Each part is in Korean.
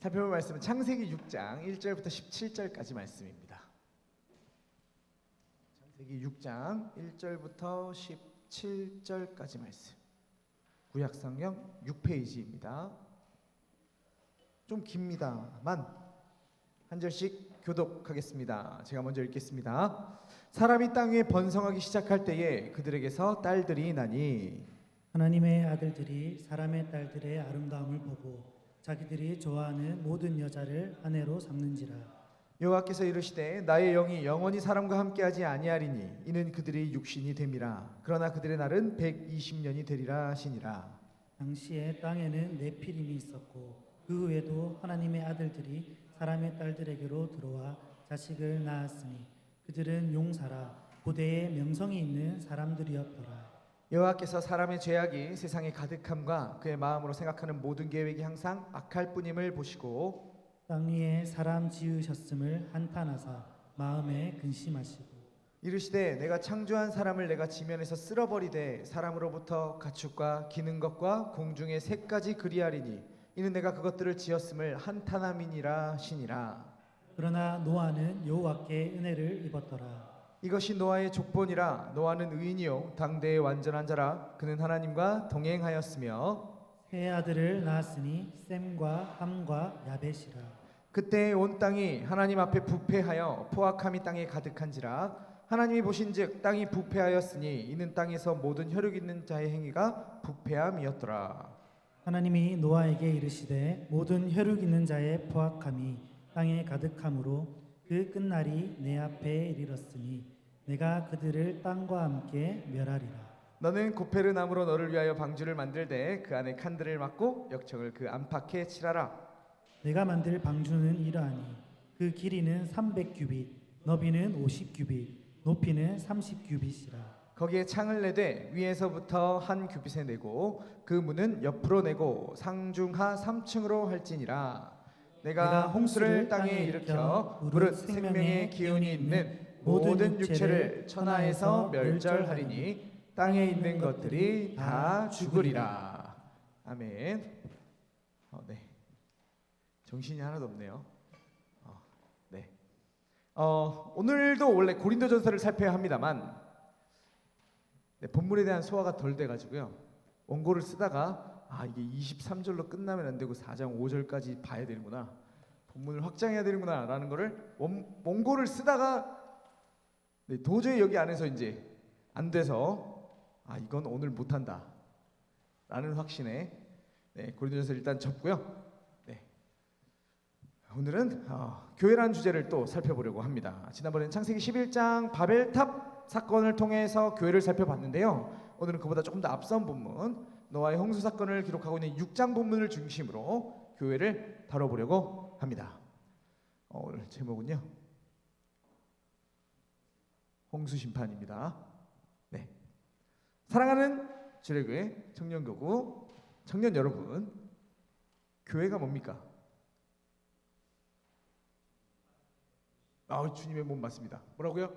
살펴볼 말씀은 창세기 6장 1절부터 17절까지 말씀입니다. 창세기 6장 1절부터 17절까지 말씀. 구약성경 6페이지입니다. 좀 깁니다만 한 절씩 교독하겠습니다. 제가 먼저 읽겠습니다. 사람이 땅 위에 번성하기 시작할 때에 그들에게서 딸들이 나니 하나님의 아들들이 사람의 딸들의 아름다움을 보고 자기들이 좋아하는 모든 여자를 아내로 삼는지라. 여호와께서 이르시되 나의 영이 영원히 사람과 함께하지 아니하리니 이는 그들이 육신이 됨이라. 그러나 그들의 날은 120년이 되리라 하시니라. 당시에 땅에는 네피림이 있었고 그 후에도 하나님의 아들들이 사람의 딸들에게로 들어와 자식을 낳았으니 그들은 용사라 고대에 명성이 있는 사람들이었더라. 여호와께서 사람의 죄악이 세상에 가득함과 그의 마음으로 생각하는 모든 계획이 항상 악할 뿐임을 보시고 땅 위에 사람 지으셨음을 한탄하사 마음에 근심하시고 이르시되 내가 창조한 사람을 내가 지면에서 쓸어버리되 사람으로부터 가축과 기는 것과 공중의 새까지 그리하리니 이는 내가 그것들을 지었음을 한탄함이니라 하시니라. 그러나 노아는 여호와께 은혜를 입었더라. 이것이 노아의 족본이라. 노아는 의인이요 당대의 완전한 자라. 그는 하나님과 동행하였으며 세 아들을 낳았으니 셈과 함과 야벳이라. 그때 온 땅이 하나님 앞에 부패하여 포악함이 땅에 가득한지라. 하나님이 보신즉 땅이 부패하였으니 이는 땅에서 모든 혈육 있는 자의 행위가 부패함이었더라. 하나님이 노아에게 이르시되 모든 혈육 있는 자의 포악함이 땅에 가득함으로 그 끝날이 내 앞에 이르렀으니 내가 그들을 땅과 함께 멸하리라. 너는 고페르 나무로 너를 위하여 방주를 만들되 그 안에 칸들을 막고 역청을 그 안팎에 칠하라. 내가 만들 방주는 이러하니 그 길이는 300규빗 너비는 50규빗 높이는 30규빗이라. 거기에 창을 내되 위에서부터 한 규빗에 내고 그 문은 옆으로 내고 상중하 3층으로 할지니라. 내가 홍수를 땅에 일으켜 무릇 생명의 기운이 있는 모든 육체를 천하에서 멸절하리니 땅에 있는 것들이 다 죽으리라. 아멘. 네. 정신이 하나도 없네요. 네. 오늘도 원래 고린도전서를 살펴야 합니다만 본문에 대한 소화가 덜 돼가지고요. 원고를 쓰다가 이게 23절로 끝나면 안 되고 4장 5절까지 봐야 되는구나. 본문을 확장해야 되는구나 라는 거를 원고를 쓰다가 도저히 여기 안에서 이제 안 돼서 이건 오늘 못한다 라는 확신에 고린도전서 일단 접고요. 오늘은 교회라는 주제를 또 살펴보려고 합니다. 지난번에는 창세기 11장 바벨탑 사건을 통해서 교회를 살펴봤는데요. 오늘은 그보다 조금 더 앞선 본문 노아의 홍수 사건을 기록하고 있는 6장 본문을 중심으로 교회를 다뤄보려고 합니다. 오늘 제목은요 홍수 심판입니다. 네. 사랑하는 주례교회 청년교구 청년 여러분, 교회가 뭡니까? 주님의 몸 맞습니다. 뭐라고요?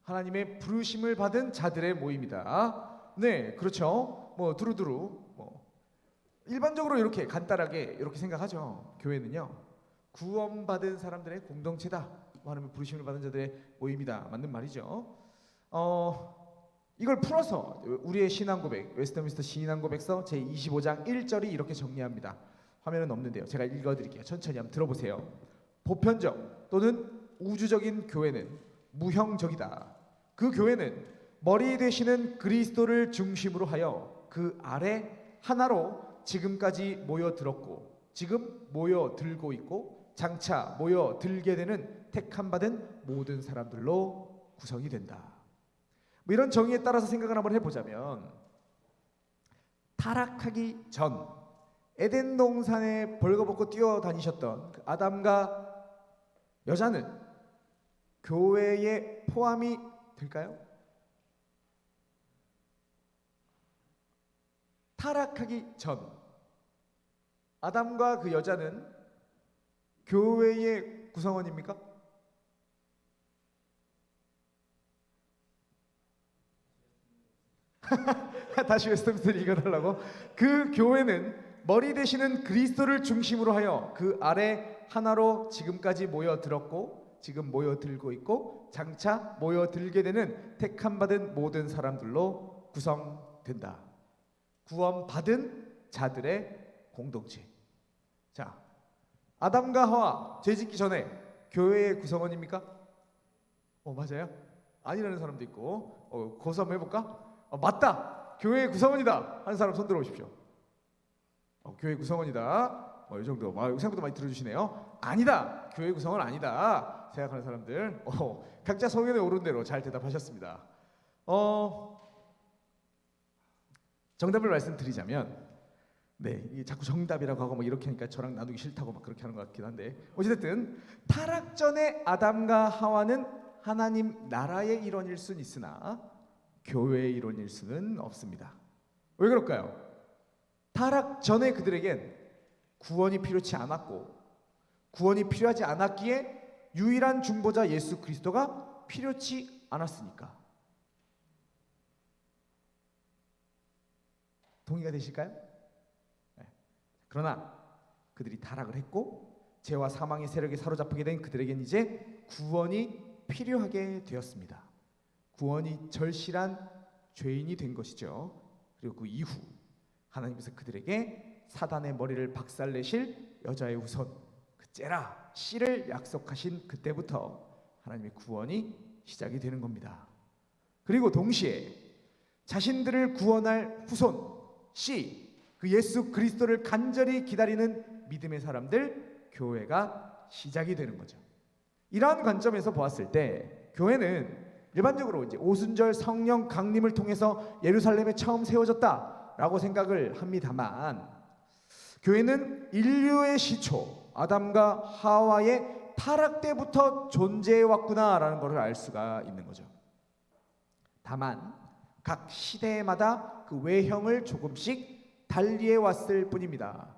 하나님의 부르심을 받은 자들의 모임이다. 네, 그렇죠. 두루두루 일반적으로 이렇게 간단하게 이렇게 생각하죠. 교회는요 구원받은 사람들의 공동체다. 하나님의 부르심을 받은 자들의 모임이다. 맞는 말이죠. 이걸 풀어서 우리의 신앙고백 웨스트민스터 신앙고백서 제25장 1절이 이렇게 정리합니다. 화면은 없는데요. 제가 읽어드릴게요. 천천히 한번 들어보세요. 보편적 또는 우주적인 교회는 무형적이다. 그 교회는 머리 되시는 그리스도를 중심으로 하여 그 아래 하나로 지금까지 모여들었고 지금 모여들고 있고 장차 모여들게 되는 택함받은 모든 사람들로 구성이 된다. 이런 정의에 따라서 생각을 한번 해보자면 타락하기 전 에덴 동산에 벌거벗고 뛰어다니셨던 그 아담과 여자는 교회에 포함이 될까요? 타락하기 전 아담과 그 여자는 교회의 구성원입니까? 다시 웨스트민스터 읽어달라고. 그 교회는 머리 되시는 그리스도를 중심으로 하여 그 아래 하나로 지금까지 모여들었고 지금 모여들고 있고 장차 모여들게 되는 택함받은 모든 사람들로 구성된다. 구원받은 자들의 공동체. 자, 아담과 하와 죄짓기 전에 교회의 구성원입니까? 맞아요? 아니라는 사람도 있고 고소 한번 해볼까? 맞다! 교회의 구성원이다! 하는 사람 손 들어보십시오. 교회 구성원이다. 이 정도. 생각보다 많이 들어주시네요. 아니다. 교회 구성원 아니다. 생각하는 사람들. 각자 성경에 오른 대로 잘 대답하셨습니다. 정답을 말씀드리자면, 네, 이게 자꾸 정답이라고 하고 이렇게 하니까 저랑 나누기 싫다고 그렇게 하는 것 같긴 한데, 어찌됐든 타락 전에 아담과 하와는 하나님 나라의 일원일 수는 있으나 교회의 일원일 수는 없습니다. 왜 그럴까요? 타락 전에 그들에겐 구원이 필요치 않았고 구원이 필요하지 않았기에 유일한 중보자 예수 그리스도가 필요치 않았으니까. 동의가 되실까요? 네. 그러나 그들이 타락을 했고 죄와 사망의 세력에 사로잡히게 된 그들에겐 이제 구원이 필요하게 되었습니다. 구원이 절실한 죄인이 된 것이죠. 그리고 그 이후 하나님께서 그들에게 사단의 머리를 박살내실 여자의 후손 그 째라 씨를 약속하신 그때부터 하나님의 구원이 시작이 되는 겁니다. 그리고 동시에 자신들을 구원할 후손 씨 그 예수 그리스도를 간절히 기다리는 믿음의 사람들 교회가 시작이 되는 거죠. 이러한 관점에서 보았을 때 교회는 일반적으로 이제 오순절 성령 강림을 통해서 예루살렘에 처음 세워졌다라고 생각을 합니다만 교회는 인류의 시초 아담과 하와의 타락 때부터 존재해 왔구나라는 것을 알 수가 있는 거죠. 다만 각 시대마다 그 외형을 조금씩 달리해 왔을 뿐입니다.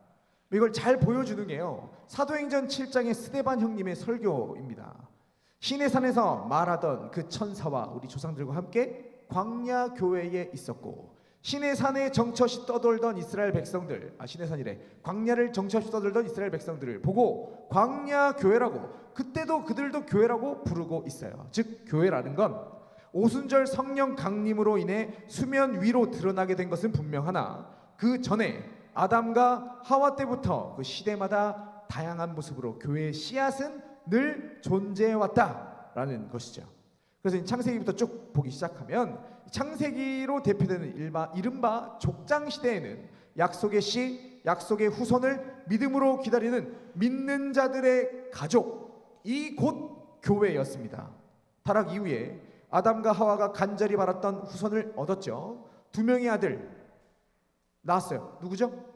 이걸 잘 보여주는 게요, 사도행전 7장의 스데반 형님의 설교입니다. 시내산에서 말하던 그 천사와 우리 조상들과 함께 광야 교회에 있었고 시내산에 정처시 떠돌던 이스라엘 백성들, 시내산이래, 광야를 정처시 떠돌던 이스라엘 백성들을 보고 광야 교회라고, 그때도 그들도 교회라고 부르고 있어요. 즉 교회라는 건 오순절 성령 강림으로 인해 수면 위로 드러나게 된 것은 분명하나 그 전에 아담과 하와 때부터 그 시대마다 다양한 모습으로 교회의 씨앗은 늘 존재해 왔다라는 것이죠. 그래서 창세기부터 쭉 보기 시작하면 창세기로 대표되는 이른바 족장 시대에는 약속의 씨, 약속의 후손을 믿음으로 기다리는 믿는 자들의 가족이 곧 교회였습니다. 타락 이후에 아담과 하와가 간절히 바랐던 후손을 얻었죠. 두 명의 아들 낳았어요. 누구죠?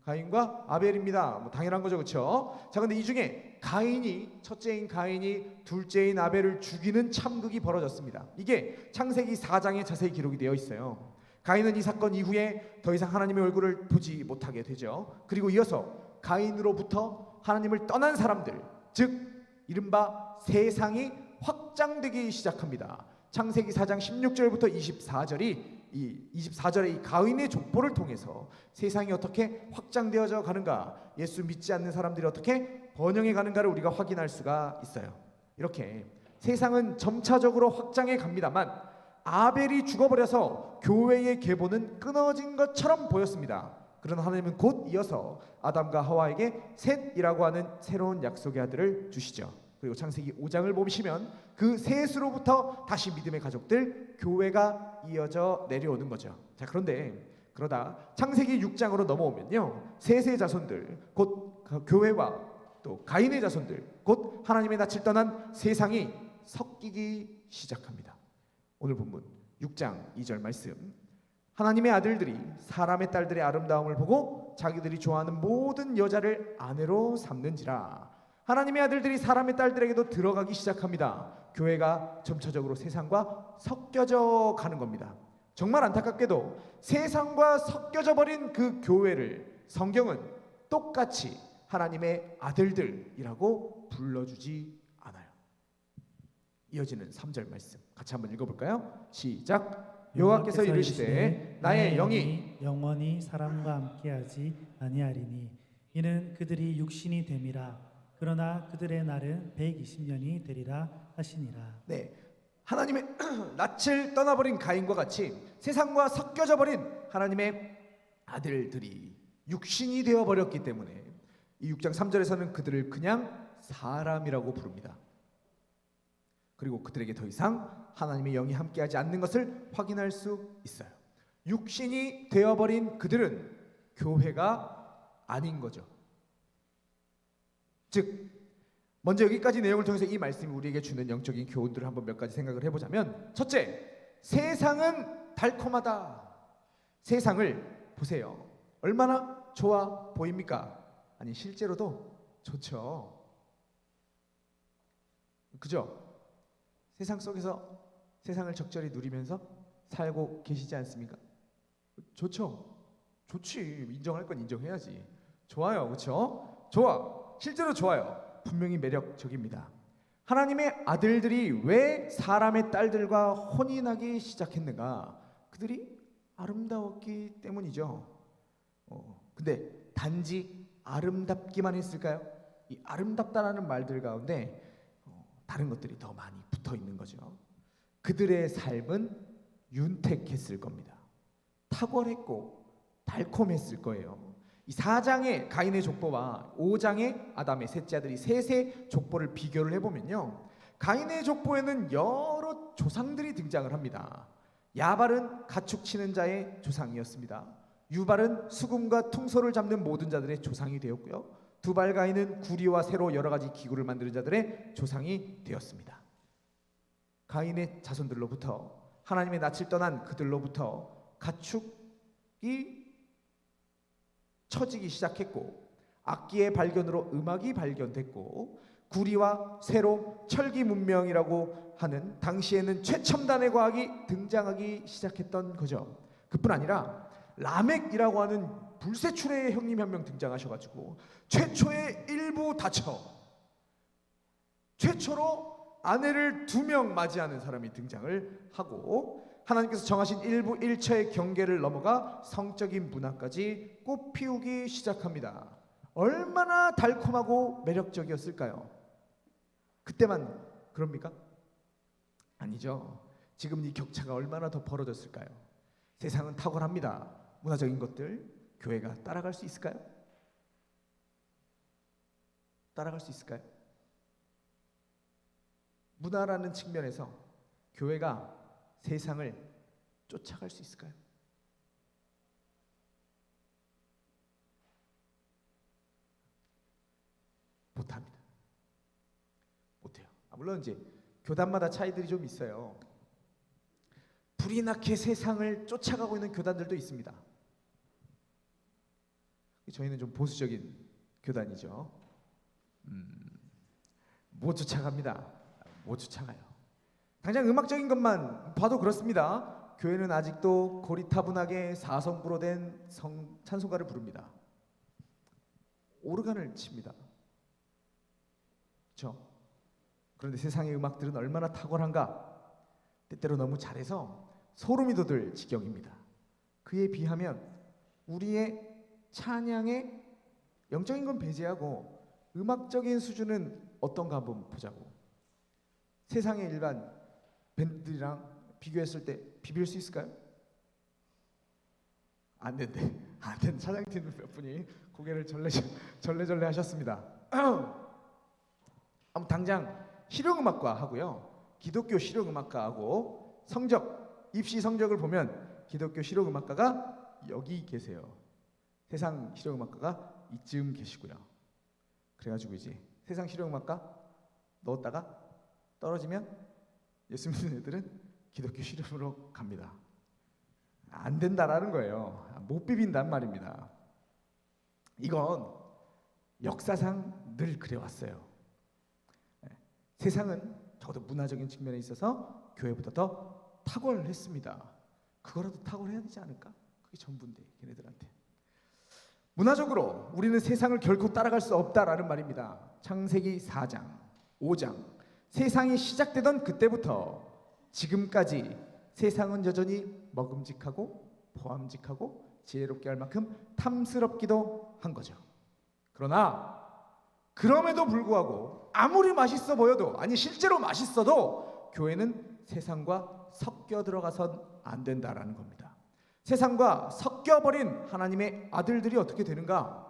가인과 아벨입니다. 당연한 거죠, 그렇죠? 자, 근데 이 중에 가인이, 첫째인 가인이 둘째인 아벨을 죽이는 참극이 벌어졌습니다. 이게 창세기 4장에 자세히 기록이 되어 있어요. 가인은 이 사건 이후에 더 이상 하나님의 얼굴을 보지 못하게 되죠. 그리고 이어서 가인으로부터 하나님을 떠난 사람들, 즉 이른바 세상이 확장되기 시작합니다. 창세기 4장 16절부터 24절이 이 24절의 이 가인의 족보를 통해서 세상이 어떻게 확장되어져 가는가, 예수 믿지 않는 사람들이 어떻게 번영해 가는가를 우리가 확인할 수가 있어요. 이렇게 세상은 점차적으로 확장해 갑니다만 아벨이 죽어버려서 교회의 계보는 끊어진 것처럼 보였습니다. 그러나 하나님은 곧 이어서 아담과 하와에게 셋이라고 하는 새로운 약속의 아들을 주시죠. 그리고 창세기 5장을 보시면 그 셋으로부터 다시 믿음의 가족들, 교회가 이어져 내려오는 거죠. 자, 그러다 창세기 6장으로 넘어오면요, 셋의 자손들, 곧 교회와 또 가인의 자손들, 곧 하나님의 낯을 떠난 세상이 섞이기 시작합니다. 오늘 본문 6장 2절 말씀, 하나님의 아들들이 사람의 딸들의 아름다움을 보고 자기들이 좋아하는 모든 여자를 아내로 삼는지라. 하나님의 아들들이 사람의 딸들에게도 들어가기 시작합니다. 교회가 점차적으로 세상과 섞여져 가는 겁니다. 정말 안타깝게도 세상과 섞여져 버린 그 교회를 성경은 똑같이 하나님의 아들들이라고 불러주지 않아요. 이어지는 3절 말씀 같이 한번 읽어볼까요? 시작. 여호와께서 이르시되 나의 영이 영원히 사람과 함께하지 아니하리니 이는 그들이 육신이 됨이라. 그러나 그들의 날은 120년이 되리라 하시니라. 네, 하나님의 낯을 떠나버린 가인과 같이 세상과 섞여져 버린 하나님의 아들들이 육신이 되어버렸기 때문에 이 6장 3절에서는 그들을 그냥 사람이라고 부릅니다. 그리고 그들에게 더 이상 하나님의 영이 함께하지 않는 것을 확인할 수 있어요. 육신이 되어버린 그들은 교회가 아닌 거죠. 즉 먼저 여기까지 내용을 통해서 이 말씀이 우리에게 주는 영적인 교훈들을 한번 몇 가지 생각을 해보자면, 첫째, 세상은 달콤하다. 세상을 보세요. 얼마나 좋아 보입니까? 아니 실제로도 좋죠. 그죠? 세상 속에서 세상을 적절히 누리면서 살고 계시지 않습니까? 좋죠. 좋지. 인정할 건 인정해야지. 좋아요. 그렇죠? 좋아. 실제로 좋아요. 분명히 매력적입니다. 하나님의 아들들이 왜 사람의 딸들과 혼인하기 시작했는가? 그들이 아름다웠기 때문이죠. 근데 단지 아름답기만 했을까요? 이 아름답다라는 말들 가운데 다른 것들이 더 많이 붙어 있는 거죠. 그들의 삶은 윤택했을 겁니다. 탁월했고 달콤했을 거예요. 이 4장의 가인의 족보와 5장의 아담의 셋째 아들이 셋의 족보를 비교를 해보면요, 가인의 족보에는 여러 조상들이 등장을 합니다. 야발은 가축 치는 자의 조상이었습니다. 유발은 수금과 퉁소를 잡는 모든 자들의 조상이 되었고요, 두발 가인은 구리와 새로 여러 가지 기구를 만드는 자들의 조상이 되었습니다. 가인의 자손들로부터, 하나님의 낯을 떠난 그들로부터 가축이 쳐지기 시작했고, 악기의 발견으로 음악이 발견됐고, 구리와 새로 철기 문명이라고 하는 당시에는 최첨단의 과학이 등장하기 시작했던 거죠. 그뿐 아니라 라멕이라고 하는 불세출의 형님 한 명 등장하셔가지고 최초의 일부 다처, 최초로 아내를 2명 맞이하는 사람이 등장을 하고, 하나님께서 정하신 일부 일처의 경계를 넘어가 성적인 문화까지 꽃피우기 시작합니다. 얼마나 달콤하고 매력적이었을까요? 그때만 그럽니까? 아니죠. 지금 이 격차가 얼마나 더 벌어졌을까요? 세상은 탁월합니다. 문화적인 것들, 교회가 따라갈 수 있을까요? 따라갈 수 있을까요? 문화라는 측면에서 교회가 세상을 쫓아갈 수 있을까요? 못합니다. 못해요. 물론 이제 교단마다 차이들이 좀 있어요. 불이 나게 세상을 쫓아가고 있는 교단들도 있습니다. 저희는 좀 보수적인 교단이죠. 못 쫓아갑니다. 못 쫓아가요. 당장 음악적인 것만 봐도 그렇습니다. 교회는 아직도 고리타분하게 사성부로 된 찬송가를 부릅니다. 오르간을 칩니다. 그렇죠? 그런데 세상의 음악들은 얼마나 탁월한가? 때때로 너무 잘해서 소름이 돋을 지경입니다. 그에 비하면 우리의 찬양의 영적인 건 배제하고 음악적인 수준은 어떤가 한번 보자고. 세상의 일반 밴드랑 비교했을 때 비빌 수 있을까요? 안 된대. 안 된. 사장팀 몇 분이 고개를 절레절레 하셨습니다. 당장 실용음악과 하고요, 기독교 실용음악가하고 입시 성적을 보면 기독교 실용음악가가 여기 계세요. 세상 실용음악가가 이쯤 계시고요. 그래가지고 이제 세상 실용음악가 넣었다가 떨어지면 예수 믿는 애들은 기독교 실용으로 갑니다. 안 된다라는 거예요. 못 비빈단 말입니다. 이건 역사상 늘 그래왔어요. 세상은 적어도 문화적인 측면에 있어서 교회보다 더 탁월했습니다. 그거라도 탁월해야 되지 않을까? 그게 전부인데 걔네들한테. 문화적으로 우리는 세상을 결코 따라갈 수 없다라는 말입니다. 창세기 4장, 5장, 세상이 시작되던 그때부터 지금까지 세상은 여전히 먹음직하고 보암직하고 지혜롭게 할 만큼 탐스럽기도 한 거죠. 그러나 그럼에도 불구하고 아무리 맛있어 보여도, 아니 실제로 맛있어도 교회는 세상과 섞여 들어가선 안 된다라는 겁니다. 세상과 섞여버린 하나님의 아들들이 어떻게 되는가?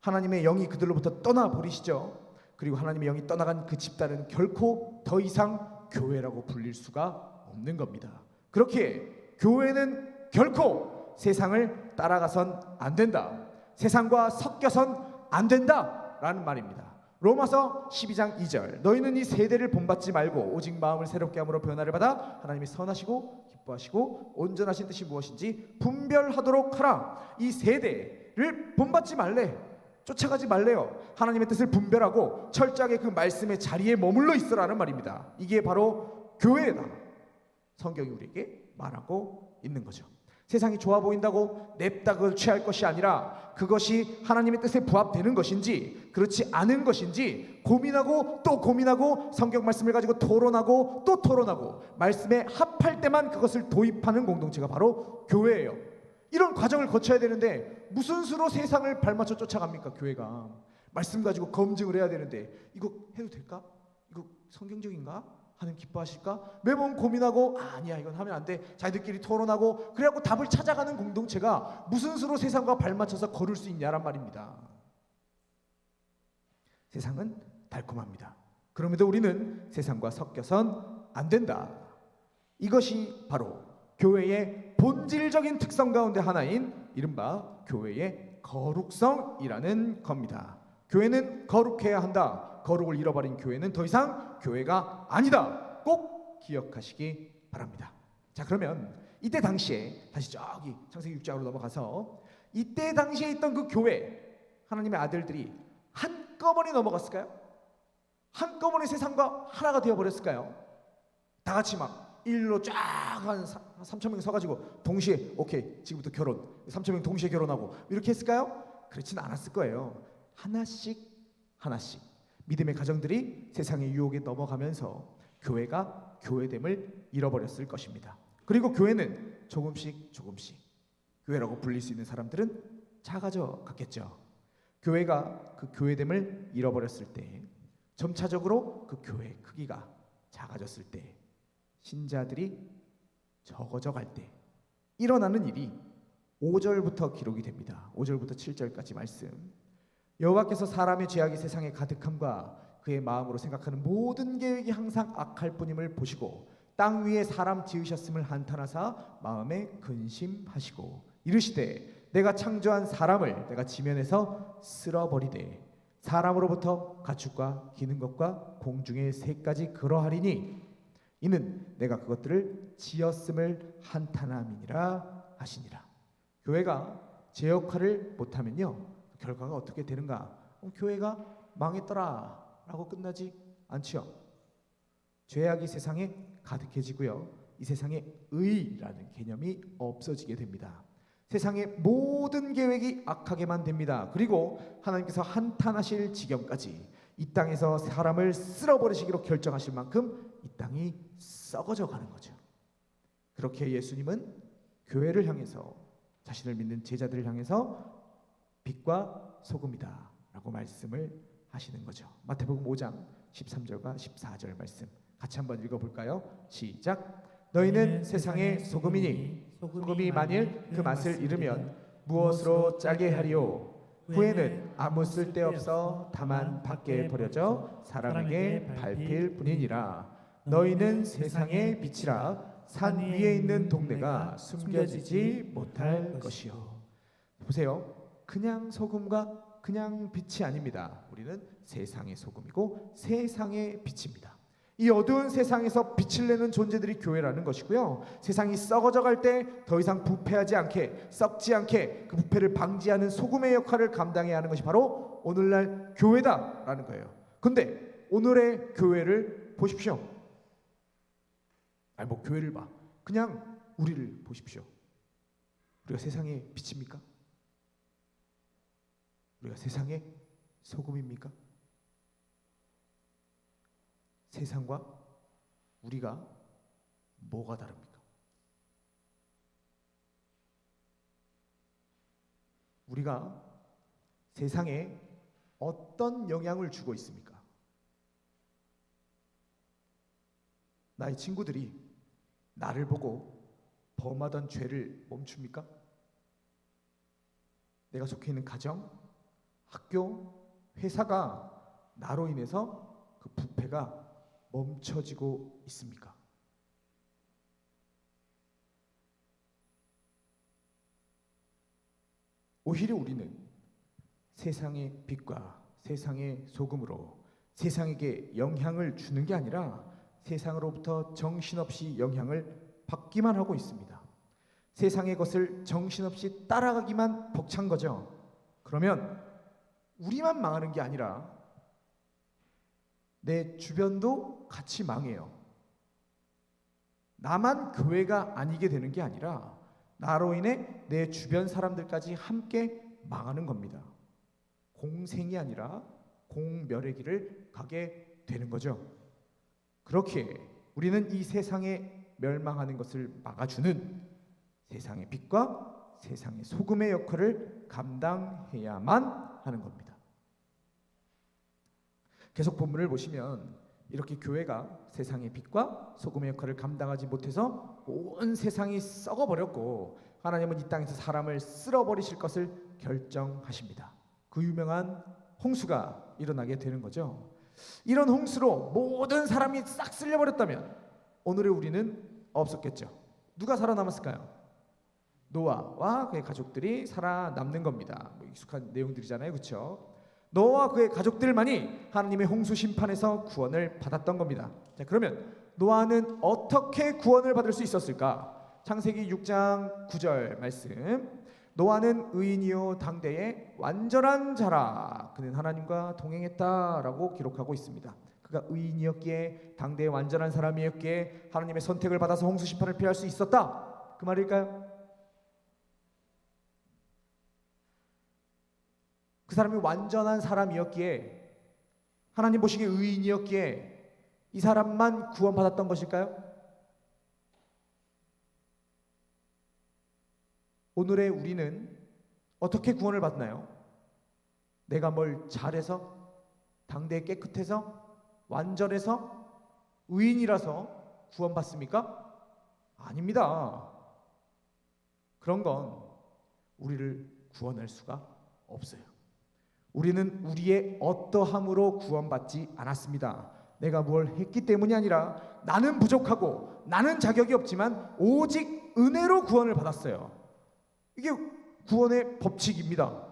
하나님의 영이 그들로부터 떠나버리시죠. 그리고 하나님의 영이 떠나간 그 집단은 결코 더 이상 교회라고 불릴 수가 없는 겁니다. 그렇게 교회는 결코 세상을 따라가선 안 된다, 세상과 섞여선 안 된다라는 말입니다. 로마서 12장 2절, 너희는 이 세대를 본받지 말고 오직 마음을 새롭게 함으로 변화를 받아 하나님이 선하시고 기뻐하시고 온전하신 뜻이 무엇인지 분별하도록 하라. 이 세대를 본받지 말래, 쫓아가지 말래요. 하나님의 뜻을 분별하고 철저하게 그 말씀의 자리에 머물러 있으라는 말입니다. 이게 바로 교회다, 성경이 우리에게 말하고 있는 거죠. 세상이 좋아 보인다고 냅다 그걸 취할 것이 아니라 그것이 하나님의 뜻에 부합되는 것인지 그렇지 않은 것인지 고민하고 또 고민하고 성경 말씀을 가지고 토론하고 또 토론하고 말씀에 합할 때만 그것을 도입하는 공동체가 바로 교회예요. 이런 과정을 거쳐야 되는데 무슨 수로 세상을 발맞춰 쫓아갑니까? 교회가 말씀 가지고 검증을 해야 되는데 이거 해도 될까? 이거 성경적인가? 하나님 기뻐하실까? 매번 고민하고 아니야 이건 하면 안 돼, 자기들끼리 토론하고 그래갖고 답을 찾아가는 공동체가 무슨 수로 세상과 발맞춰서 걸을 수 있냐란 말입니다. 세상은 달콤합니다. 그럼에도 우리는 세상과 섞여선 안 된다. 이것이 바로 교회의 본질적인 특성 가운데 하나인 이른바 교회의 거룩성이라는 겁니다. 교회는 거룩해야 한다. 거룩을 잃어버린 교회는 더 이상 교회가 아니다. 꼭 기억하시기 바랍니다. 자, 그러면 이때 당시에 다시 저기 창세기 6장으로 넘어가서 이때 당시에 있던 그 교회, 하나님의 아들들이 한꺼번에 넘어갔을까요? 한꺼번에 세상과 하나가 되어버렸을까요? 다 같이 막 일로 쫙 한 3,000명 서가지고 동시에 오케이 지금부터 결혼, 3,000명 동시에 결혼하고 이렇게 했을까요? 그렇지는 않았을 거예요. 하나씩 하나씩 믿음의 가정들이 세상의 유혹에 넘어가면서 교회가 교회됨을 잃어버렸을 것입니다. 그리고 교회는 조금씩 교회라고 불릴 수 있는 사람들은 작아져 갔겠죠. 교회가 그 교회됨을 잃어버렸을 때, 점차적으로 그 교회의 크기가 작아졌을 때, 신자들이 적어져 갈 때 일어나는 일이 5절부터 기록이 됩니다. 5절부터 7절까지 말씀. 여호와께서 사람의 죄악이 세상에 가득함과 그의 마음으로 생각하는 모든 계획이 항상 악할 뿐임을 보시고 땅 위에 사람 지으셨음을 한탄하사 마음에 근심하시고 이르시되 내가 창조한 사람을 내가 지면에서 쓸어버리되 사람으로부터 가축과 기는 것과 공중의 새까지 그러하리니 이는 내가 그것들을 지었음을 한탄함이니라 하시니라. 교회가 제 역할을 못하면요 결과가 어떻게 되는가? 교회가 망했더라 라고 끝나지 않지요. 죄악이 세상에 가득해지고요, 이 세상에 의라는 개념이 없어지게 됩니다. 세상의 모든 계획이 악하게만 됩니다. 그리고 하나님께서 한탄하실 지경까지 이 땅에서 사람을 쓸어버리시기로 결정하실 만큼 이 땅이 썩어져 가는 거죠. 그렇게 예수님은 교회를 향해서, 자신을 믿는 제자들을 향해서 빛과 소금이다 라고 말씀을 하시는 거죠. 마태복음 5장 13절과 14절 말씀 같이 한번 읽어볼까요? 시작. 너희는 세상의 소금이니 소금이 만일 그 맛을 잃으면 무엇으로 짜게 하리요? 후에는 아무 쓸데없어 다만 밖에 버려져 사람에게 밟힐 뿐이니라. 너희는 세상의 빛이라. 산 위에 있는 동네가 숨겨지지 못할 것이요. 보세요. 그냥 소금과 그냥 빛이 아닙니다. 우리는 세상의 소금이고 세상의 빛입니다. 이 어두운 세상에서 빛을 내는 존재들이 교회라는 것이고요, 세상이 썩어져 갈 때 더 이상 부패하지 않게, 썩지 않게 그 부패를 방지하는 소금의 역할을 감당해야 하는 것이 바로 오늘날 교회다라는 거예요. 근데 오늘의 교회를 보십시오. 아니 뭐 교회를 봐, 그냥 우리를 보십시오. 우리가 세상의 빛입니까? 우리가 세상의 소금입니까? 세상과 우리가 뭐가 다릅니까? 우리가 세상에 어떤 영향을 주고 있습니까? 나의 친구들이 나를 보고 범하던 죄를 멈춥니까? 내가 속해 있는 가정, 학교, 회사가 나로 인해서 그 부패가 멈춰지고 있습니까? 오히려 우리는 세상의 빛과 세상의 소금으로 세상에게 영향을 주는 게 아니라 세상으로부터 정신없이 영향을 받기만 하고 있습니다. 세상의 것을 정신없이 따라가기만 벅찬 거죠. 그러면 우리만 망하는 게 아니라 내 주변도 같이 망해요. 나만 교회가 아니게 되는 게 아니라 나로 인해 내 주변 사람들까지 함께 망하는 겁니다. 공생이 아니라 공멸의 길을 가게 되는 거죠. 그렇게 우리는 이 세상에 멸망하는 것을 막아주는 세상의 빛과 세상의 소금의 역할을 감당해야만 하는 겁니다. 계속 본문을 보시면 이렇게 교회가 세상의 빛과 소금의 역할을 감당하지 못해서 온 세상이 썩어버렸고 하나님은 이 땅에서 사람을 쓸어버리실 것을 결정하십니다. 그 유명한 홍수가 일어나게 되는 거죠. 이런 홍수로 모든 사람이 싹 쓸려버렸다면 오늘의 우리는 없었겠죠. 누가 살아남았을까요? 노아와 그의 가족들이 살아남는 겁니다. 익숙한 내용들이잖아요, 그렇죠? 노아와 그의 가족들만이 하나님의 홍수 심판에서 구원을 받았던 겁니다. 자, 그러면 노아는 어떻게 구원을 받을 수 있었을까? 창세기 6장 9절 말씀. 노아는 의인이요 당대의 완전한 자라. 그는 하나님과 동행했다라고 기록하고 있습니다. 그가 의인이었기에 당대의 완전한 사람이었기에 하나님의 선택을 받아서 홍수 심판을 피할 수 있었다. 그 말일까요? 그 사람이 완전한 사람이었기에 하나님 보시기에 의인이었기에 이 사람만 구원받았던 것일까요? 오늘의 우리는 어떻게 구원을 받나요? 내가 뭘 잘해서, 당대에 깨끗해서, 완전해서, 의인이라서 구원받습니까? 아닙니다. 그런 건 우리를 구원할 수가 없어요. 우리는 우리의 어떠함으로 구원받지 않았습니다. 내가 뭘 했기 때문이 아니라 나는 부족하고 나는 자격이 없지만 오직 은혜로 구원을 받았어요. 이게 구원의 법칙입니다.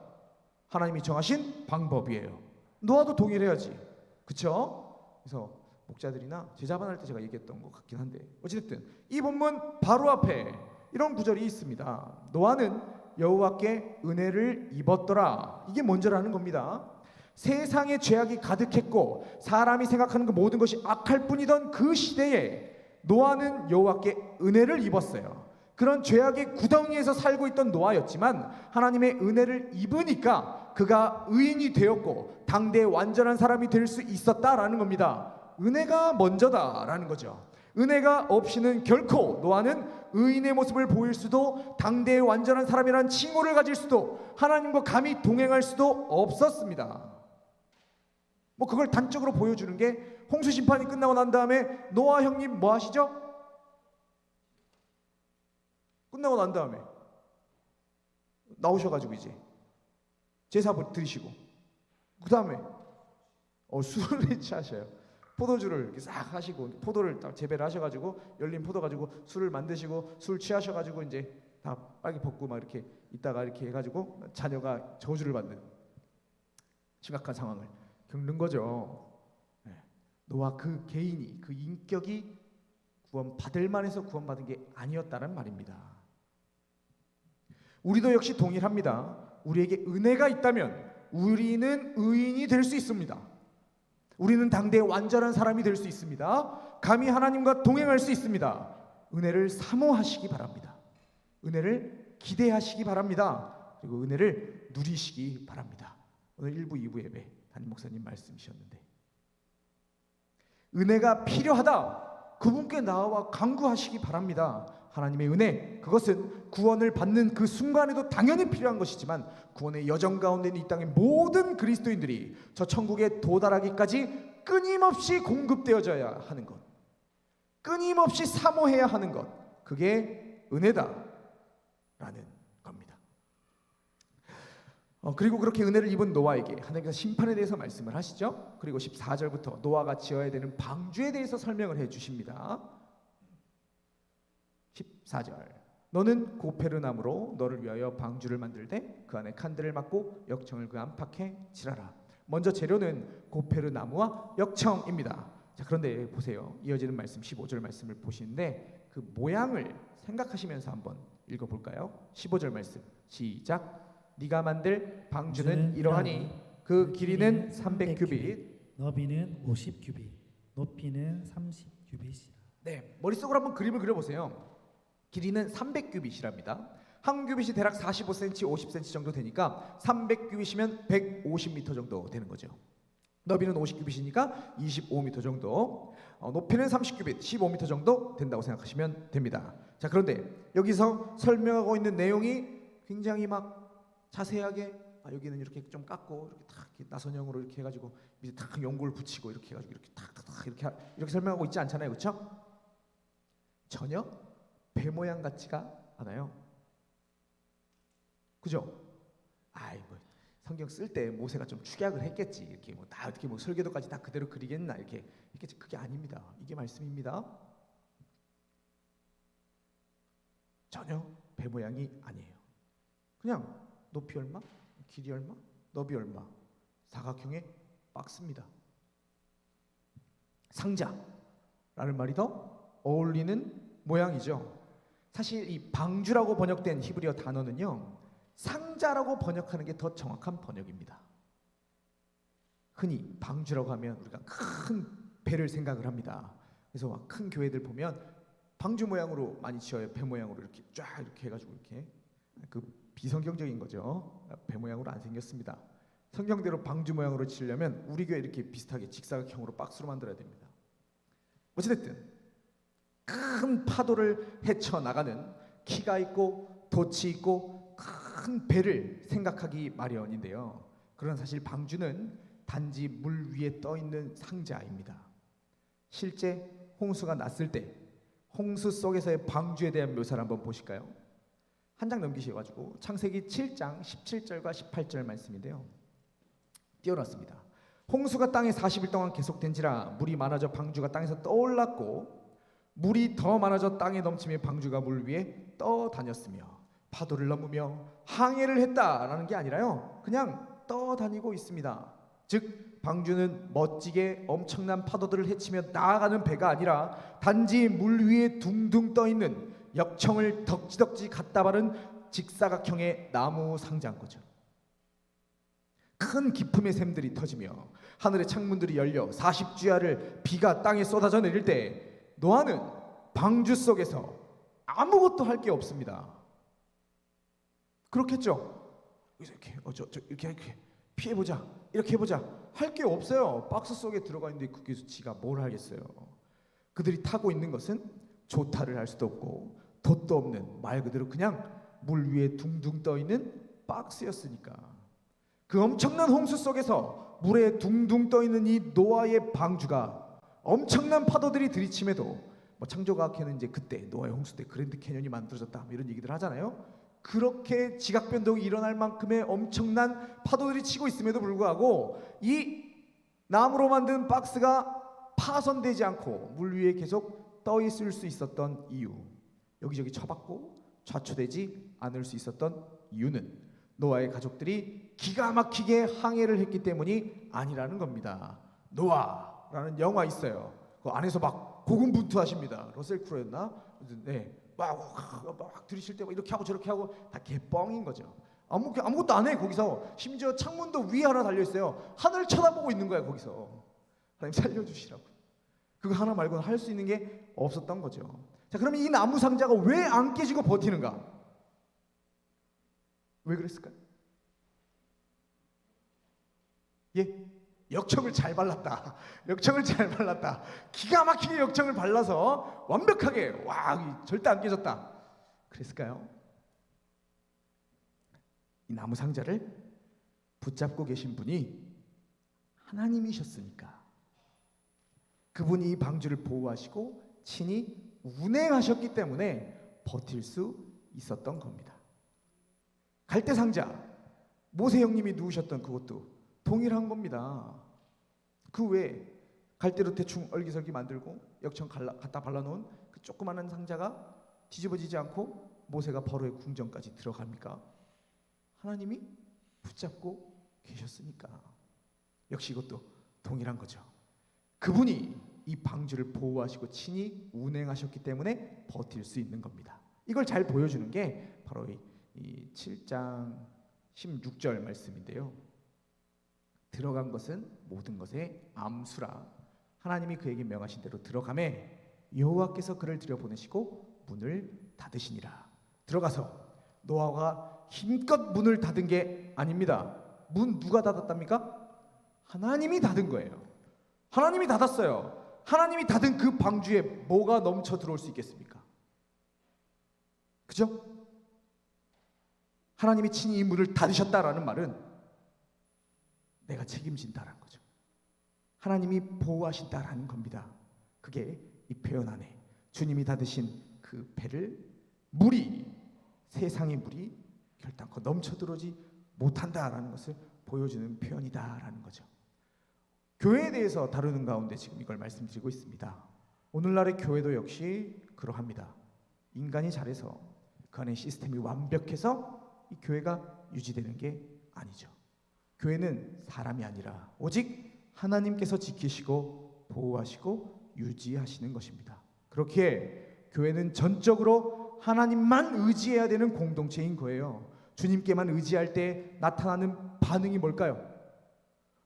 하나님이 정하신 방법이에요. 노아도 동일해야지. 그렇죠? 그래서 목자들이나 제자반 할 때 제가 얘기했던 것 같긴 한데 어쨌든 이 본문 바로 앞에 이런 구절이 있습니다. 노아는 여호와께 은혜를 입었더라. 이게 먼저라는 겁니다. 세상에 죄악이 가득했고 사람이 생각하는 그 모든 것이 악할 뿐이던 그 시대에 노아는 여호와께 은혜를 입었어요. 그런 죄악의 구덩이에서 살고 있던 노아였지만 하나님의 은혜를 입으니까 그가 의인이 되었고 당대의 완전한 사람이 될 수 있었다라는 겁니다. 은혜가 먼저다라는 거죠. 은혜가 없이는 결코 노아는 의인의 모습을 보일 수도 당대의 완전한 사람이라는 칭호를 가질 수도 하나님과 감히 동행할 수도 없었습니다. 그걸 단적으로 보여주는 게 홍수 심판이 끝나고 난 다음에 노아 형님 뭐 하시죠? 끝나고 난 다음에 나오셔가지고 이제 제사 드리시고 그 다음에 술을 취하셔요. 포도주를 이렇게 싹 하시고 포도를 딱 재배를 하셔가지고 열린 포도 가지고 술을 만드시고 술 취하셔가지고 이제 다 빨개 벗고 막 이렇게 있다가 이렇게 해가지고 자녀가 저주를 받는 심각한 상황을 겪는 거죠. 노아 그 개인이 그 인격이 구원 받을 만해서 구원받은 게 아니었다는 말입니다. 우리도 역시 동일합니다. 우리에게 은혜가 있다면 우리는 의인이 될 수 있습니다. 우리는 당대의 완전한 사람이 될 수 있습니다. 감히 하나님과 동행할 수 있습니다. 은혜를 사모하시기 바랍니다. 은혜를 기대하시기 바랍니다. 그리고 은혜를 누리시기 바랍니다. 오늘 1부 2부 예배 담임 목사님 말씀이셨는데 은혜가 필요하다. 그분께 나와 간구하시기 바랍니다. 하나님의 은혜, 그것은 구원을 받는 그 순간에도 당연히 필요한 것이지만 구원의 여정 가운데 있는 이 땅의 모든 그리스도인들이 저 천국에 도달하기까지 끊임없이 공급되어져야 하는 것, 끊임없이 사모해야 하는 것, 그게 은혜다라는 겁니다. 그리고 그렇게 은혜를 입은 노아에게 하나님께서 심판에 대해서 말씀을 하시죠. 그리고 14절부터 노아가 지어야 되는 방주에 대해서 설명을 해주십니다. 14절, 너는 고페르나무로 너를 위하여 방주를 만들되 그 안에 칸들을 막고 역청을 그 안팎에 칠하라. 먼저 재료는 고페르나무와 역청입니다. 자, 그런데 보세요. 이어지는 말씀 15절 말씀을 보시는데 그 모양을 생각하시면서 한번 읽어볼까요? 15절 말씀 시작. 네가 만들 방주는 이러하니 그 길이는 300규빗, 너비는 50규빗, 높이는 30규빗이라. 네, 머릿속으로 한번 그림을 그려보세요. 길이는 300규빗이랍니다. 한 규빗이 대략 45cm, 50cm 정도 되니까 300규빗이면 150m 정도 되는 거죠. 너비는 50규빗이니까 25m 정도, 높이는 30규빗, 15m 정도 된다고 생각하시면 됩니다. 자, 그런데 여기서 설명하고 있는 내용이 굉장히 막 자세하게, 여기는 이렇게 좀 깎고 이렇게 탁 이렇게 나선형으로 이렇게 해가지고 밑에 탁 연골 붙이고 이렇게 해가지고 이렇게 탁탁탁 이렇게 설명하고 있지 않잖아요, 그렇죠? 전혀 배 모양 같지가 않아요. 그죠? 뭐 성경 쓸 때 모세가 좀 축약을 했겠지. 이렇게 뭐 다 어떻게 뭐 설계도까지 다 그대로 그리겠나 이렇게 그게 아닙니다. 이게 말씀입니다. 전혀 배 모양이 아니에요. 그냥 높이 얼마, 길이 얼마, 너비 얼마, 사각형의 박스입니다. 상자라는 말이 더 어울리는 모양이죠. 사실 이 방주라고 번역된 히브리어 단어는요, 상자라고 번역하는 게 더 정확한 번역입니다. 흔히 방주라고 하면 우리가 큰 배를 생각을 합니다. 그래서 막 큰 교회들 보면 방주 모양으로 많이 지어요. 배 모양으로 이렇게 쫙 이렇게 해가지고 이렇게. 그 비성경적인 거죠. 배 모양으로 안 생겼습니다. 성경대로 방주 모양으로 지으려면 우리 교회 이렇게 비슷하게 직사각형으로 박스로 만들어야 됩니다. 어찌됐든 큰 파도를 헤쳐나가는 키가 있고 돛이 있고 큰 배를 생각하기 마련인데요. 그러나 사실 방주는 단지 물 위에 떠있는 상자입니다. 실제 홍수가 났을 때 홍수 속에서의 방주에 대한 묘사를 한번 보실까요? 한 장 넘기셔가지고 창세기 7장 17절과 18절 말씀인데요. 띄워놨습니다. 홍수가 땅에 40일 동안 계속된지라 물이 많아져 방주가 땅에서 떠올랐고 물이 더 많아져 땅에 넘치며 방주가 물 위에 떠다녔으며 파도를 넘으며 항해를 했다라는 게 아니라요, 그냥 떠다니고 있습니다. 즉 방주는 멋지게 엄청난 파도들을 헤치며 나아가는 배가 아니라 단지 물 위에 둥둥 떠있는 역청을 덕지덕지 갖다 바른 직사각형의 나무 상자인 거죠. 큰 기품의 샘들이 터지며 하늘의 창문들이 열려 40주야를 비가 땅에 쏟아져 내릴 때 노아는 방주 속에서 아무것도 할 게 없습니다. 그렇겠죠? 이렇게 이렇게 피해보자, 이렇게 해보자, 할 게 없어요. 박스 속에 들어가 있는데 거기서 지가 뭘 하겠어요. 그들이 타고 있는 것은 조타를 할 수도 없고 돛도 없는 말 그대로 그냥 물 위에 둥둥 떠 있는 박스였으니까. 그 엄청난 홍수 속에서 물에 둥둥 떠 있는 이 노아의 방주가 엄청난 파도들이 들이침에도 뭐 창조과학회는 이제 그때 노아의 홍수 때 그랜드 캐년이 만들어졌다 이런 얘기들 하잖아요. 그렇게 지각 변동이 일어날 만큼의 엄청난 파도들이 치고 있음에도 불구하고 이 나무로 만든 박스가 파손되지 않고 물 위에 계속 떠 있을 수 있었던 이유, 여기저기 쳐박고 좌초되지 않을 수 있었던 이유는 노아의 가족들이 기가 막히게 항해를 했기 때문이 아니라는 겁니다. 노아라는 영화 있어요. 그 안에서 막 고군분투하십니다. 러셀 크로였나? 네, 막 들이실 때 이렇게 하고 저렇게 하고 다 개뻥인 거죠. 아무것도 안 해. 거기서 심지어 창문도 위에 하나 달려 있어요. 하늘 쳐다보고 있는 거야. 거기서 하나님 살려주시라고. 그거 하나 말고는 할 수 있는 게 없었던 거죠. 자, 그러면 이 나무 상자가 왜 안 깨지고 버티는가? 왜 그랬을까요? 예? 역청을 잘 발랐다. 역청을 잘 발랐다. 기가 막히게 역청을 발라서 완벽하게 와 절대 안 깨졌다. 그랬을까요? 이 나무 상자를 붙잡고 계신 분이 하나님이셨으니까 그분이 이 방주를 보호하시고 친히 운행하셨기 때문에 버틸 수 있었던 겁니다. 갈대 상자 모세 형님이 누우셨던 그것도 동일한 겁니다. 그 외에 갈대로 대충 얼기설기 만들고 역청 갖다 발라놓은 그 조그마한 상자가 뒤집어지지 않고 모세가 바로의 궁전까지 들어갑니까? 하나님이 붙잡고 계셨으니까. 역시 이것도 동일한 거죠. 그분이 이 방주를 보호하시고 친히 운행하셨기 때문에 버틸 수 있는 겁니다. 이걸 잘 보여주는 게 바로 이 7장 16절 말씀인데요. 들어간 것은 모든 것의 암수라. 하나님이 그에게 명하신 대로 들어가매 여호와께서 그를 들여보내시고 문을 닫으시니라. 들어가서 노아가 힘껏 문을 닫은 게 아닙니다. 문 누가 닫았답니까? 하나님이 닫은 거예요. 하나님이 닫았어요. 하나님이 닫은 그 방주에 뭐가 넘쳐 들어올 수 있겠습니까? 그죠? 하나님이 친히 이 문을 닫으셨다라는 말은 내가 책임진다라는 거죠. 하나님이 보호하신다라는 겁니다. 그게 이 표현 안에 주님이 닫으신 그 배를 세상의 물이 결단코 넘쳐 들어오지 못한다라는 것을 보여주는 표현이다라는 거죠. 교회에 대해서 다루는 가운데 지금 이걸 말씀드리고 있습니다. 오늘날의 교회도 역시 그러합니다. 인간이 잘해서 그 안에 시스템이 완벽해서 이 교회가 유지되는 게 아니죠. 교회는 사람이 아니라 오직 하나님께서 지키시고 보호하시고 유지하시는 것입니다. 그렇기에 교회는 전적으로 하나님만 의지해야 되는 공동체인 거예요. 주님께만 의지할 때 나타나는 반응이 뭘까요?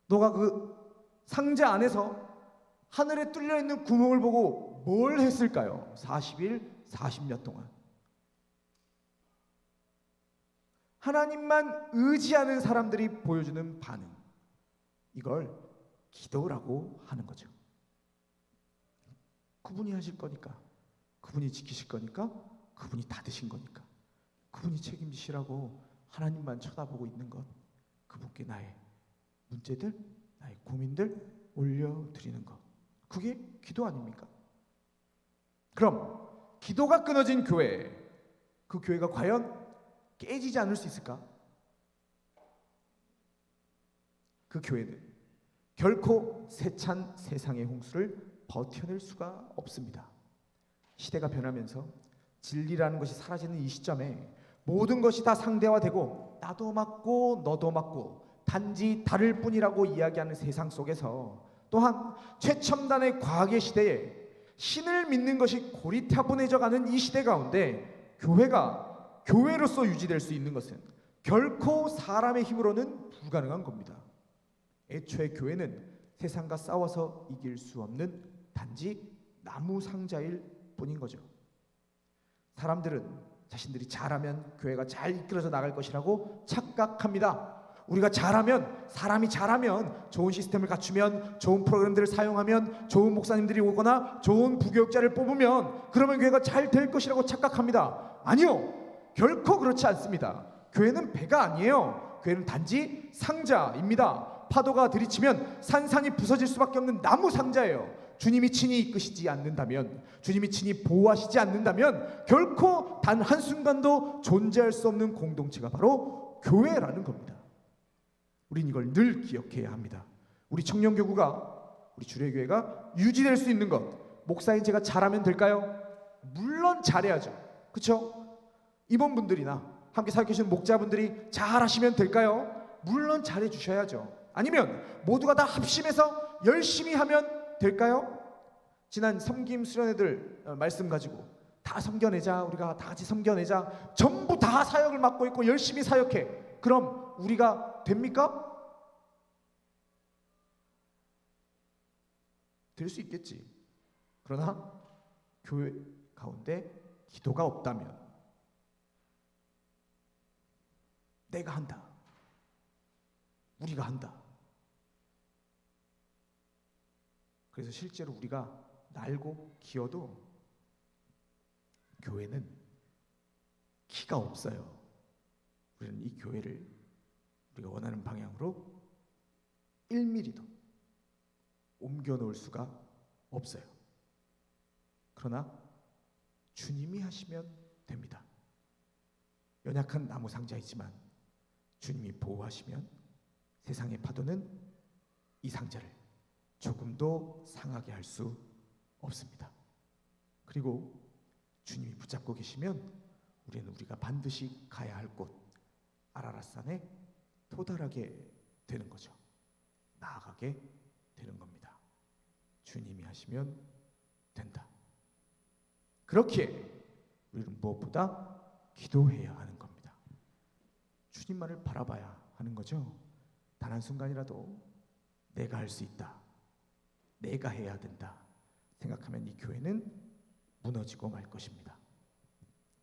너가 그 상자 안에서 하늘에 뚫려 있는 구멍을 보고 뭘 했을까요? 40일, 40년 동안. 하나님만 의지하는 사람들이 보여주는 반응. 이걸 기도라고 하는 거죠. 그분이 하실 거니까, 그분이 지키실 거니까, 그분이 닫으신 거니까, 그분이 책임지시라고 하나님만 쳐다보고 있는 것, 그분께 나의 문제들, 나의 고민들 올려드리는 것, 그게 기도 아닙니까? 그럼 기도가 끊어진 교회, 그 교회가 과연 깨지지 않을 수 있을까? 그 교회는 결코 세찬 세상의 홍수를 버텨낼 수가 없습니다. 시대가 변하면서 진리라는 것이 사라지는 이 시점에 모든 것이 다 상대화되고 나도 맞고 너도 맞고 단지 다를 뿐이라고 이야기하는 세상 속에서, 또한 최첨단의 과학의 시대에 신을 믿는 것이 고리타분해져 가는 이 시대 가운데 교회가 교회로서 유지될 수 있는 것은 결코 사람의 힘으로는 불가능한 겁니다. 애초에 교회는 세상과 싸워서 이길 수 없는 단지 나무 상자일 뿐인 거죠. 사람들은 자신들이 잘하면 교회가 잘 이끌어져 나갈 것이라고 착각합니다. 우리가 잘하면, 사람이 잘하면, 좋은 시스템을 갖추면, 좋은 프로그램들을 사용하면, 좋은 목사님들이 오거나 좋은 부교육자를 뽑으면 그러면 교회가 잘 될 것이라고 착각합니다. 아니요, 결코 그렇지 않습니다. 교회는 배가 아니에요. 교회는 단지 상자입니다. 파도가 들이치면 산산이 부서질 수밖에 없는 나무 상자예요. 주님이 친히 이끄시지 않는다면, 주님이 친히 보호하시지 않는다면 결코 단 한순간도 존재할 수 없는 공동체가 바로 교회라는 겁니다. 우린 이걸 늘 기억해야 합니다. 우리 청년교구가, 우리 주례교회가 유지될 수 있는 것, 목사인 제가 잘하면 될까요? 물론 잘해야죠. 그렇죠? 임원분들이나 함께 사역하시는 목자분들이 잘하시면 될까요? 물론 잘해 주셔야죠. 아니면 모두가 다 합심해서 열심히 하면 될까요? 지난 섬김 수련회들 말씀 가지고 다 섬겨내자, 우리가 다 같이 섬겨내자, 전부 다 사역을 맡고 있고 열심히 사역해. 그럼 우리가 됩니까? 될 수 있겠지. 그러나 교회 가운데 기도가 없다면 내가 한다, 우리가 한다, 그래서 실제로 우리가 날고 기어도 교회는 키가 없어요. 우리는 이 교회를 우리가 원하는 방향으로 1mm도 옮겨 놓을 수가 없어요. 그러나 주님이 하시면 됩니다. 연약한 나무 상자이지만 주님이 보호하시면 세상의 파도는 이 상자를 조금도 상하게 할 수 없습니다. 그리고 주님이 붙잡고 계시면 우리는 우리가 반드시 가야 할 곳 아라랏산에 도달하게 되는 거죠. 나아가게 되는 겁니다. 주님이 하시면 된다. 그렇게 우리는 무엇보다 기도해야 하는 겁니다. 주님만을 바라봐야 하는 거죠. 단 한순간이라도 내가 할 수 있다, 내가 해야 된다 생각하면 이 교회는 무너지고 말 것입니다.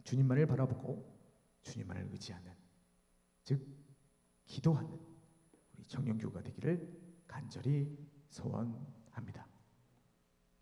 주님만을 바라보고 주님만을 의지하는, 즉 기도하는 우리 청년교회가 되기를 간절히 소원합니다.